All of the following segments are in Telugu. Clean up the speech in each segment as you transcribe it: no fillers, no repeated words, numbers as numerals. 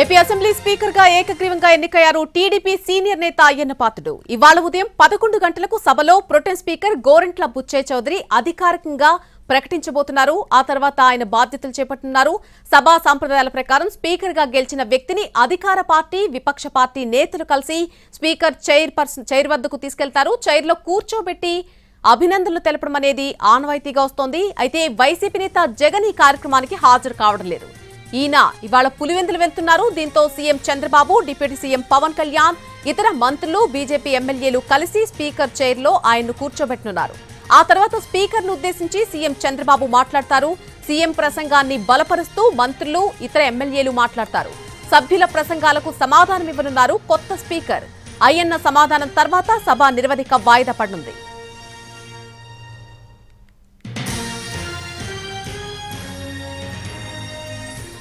ఏపీ అసెంబ్లీ స్పీకర్ గా ఏకగ్రీవంగా ఎన్నికయ్యారు టీడీపీ సీనియర్ నేత అయ్యన్న పాత్రుడు. ఇవాళ ఉదయం 11 గంటలకు సభలో ప్రొటెం స్పీకర్ గోరంట్ల బుచ్చయ్య చౌదరి అధికారికంగా ప్రకటించబోతున్నారు. ఆ తర్వాత ఆయన బాధ్యతలు చేపట్టనున్నారు. సభా సంప్రదాయాల ప్రకారం స్పీకర్ గా గెలిచిన వ్యక్తిని అధికార పార్టీ, విపక్ష పార్టీ నేతలు కలిసి స్పీకర్ చైర్ వద్దకు తీసుకెళ్తారు. చైర్ లో కూర్చోబెట్టి అభినందనలు తెలపడం అనేది ఆనవాయితీగా వస్తోంది. అయితే వైసీపీ నేత జగన్ ఈ కార్యక్రమానికి హాజరు కావడం లేదు. ఈయన ఇవాళ పులివెందులు వెళ్తున్నారు. దీంతో CM Chandrababu, deputy CM Pawan Kalyan, ఇతర మంత్రులు, బీజేపీ ఎమ్మెల్యేలు కలిసి స్పీకర్ చైర్ లో ఆయన్ను కూర్చోబెట్టనున్నారు. ఆ తర్వాత స్పీకర్ ను ఉద్దేశించి సీఎం చంద్రబాబు మాట్లాడతారు. సీఎం ప్రసంగాన్ని బలపరుస్తూ మంత్రులు, ఇతర ఎమ్మెల్యేలు మాట్లాడతారు. సభ్యుల ప్రసంగాలకు సమాధానమివ్వనున్నారు కొత్త స్పీకర్. అయ్యన్న సమాధానం తర్వాత సభ నిరవధిక వాయిదా పడనుంది.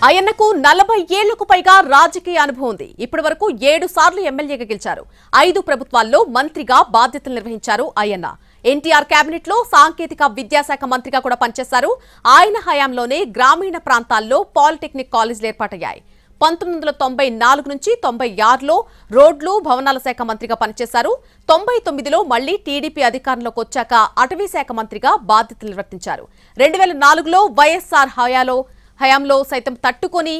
అయ్యన్నకు 40 ఏళ్లకు పైగా రాజకీయ అనుభవం ఉంది. ఇప్పటి వరకు 7 సార్లు ఎమ్మెల్యేగా గెలిచారు. 5 ప్రభుత్వాల్లో మంత్రిగా బాధ్యతలు నిర్వహించారు అయ్యన్న. ఎన్టీఆర్ కేబినెట్ లో సాంకేతిక విద్యాశాఖ మంత్రిగా కూడా పనిచేశారు. ఆయన హయాంలోనే గ్రామీణ ప్రాంతాల్లో పాలిటెక్నిక్ కాలేజీలు ఏర్పాటయ్యాయి. 1994 నుంచి 96లో రోడ్లు, భవనాల శాఖ మంత్రిగా పనిచేశారు. 99లో మళ్లీ టీడీపీ అధికారంలోకి వచ్చాక అటవీ శాఖ మంత్రిగా బాధ్యతలు నిర్వర్తించారు. 2004లో వైఎస్ఆర్ హయాంలో సైతం తట్టుకొని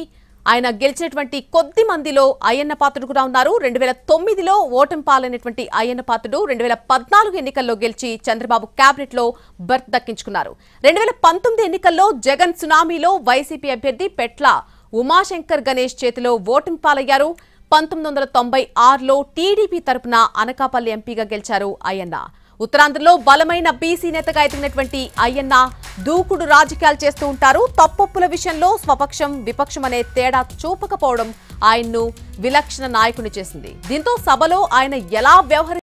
ఆయన గెలిచినటువంటి కొద్ది మందిలో అయ్యన్న పాత్రుడు కూడా ఉన్నారు. 2009లో ఓటమి పాలైనటువంటి అయ్యన్న పాత్రుడు 2014 ఎన్నికల్లో గెలిచి చంద్రబాబు కేబినెట్ లో బర్త్ దక్కించుకున్నారు. 2019 ఎన్నికల్లో జగన్ సునామీలో వైసీపీ అభ్యర్థి పెట్ల ఉమాశంకర్ గణేష్ చేతిలో ఓటమి పాలయ్యారు. 1996లో టీడీపీ తరపున అనకాపల్లి ఎంపీగా గెలిచారు అయ్యన్న. ఉత్తరాంధ్రలో బలమైన బీసీ నేతగా ఎదిగినటువంటి అయ్యన్న దూకుడు రాజకీయాలు చేస్తూ ఉంటారు. తప్పొప్పుల విషయంలో స్వపక్షం, విపక్షం అనే తేడా చూపకపోవడం ఆయన్ను విలక్షణ నాయకుని చేసింది. దీంతో సభలో ఆయన ఎలా వ్యవహరించారు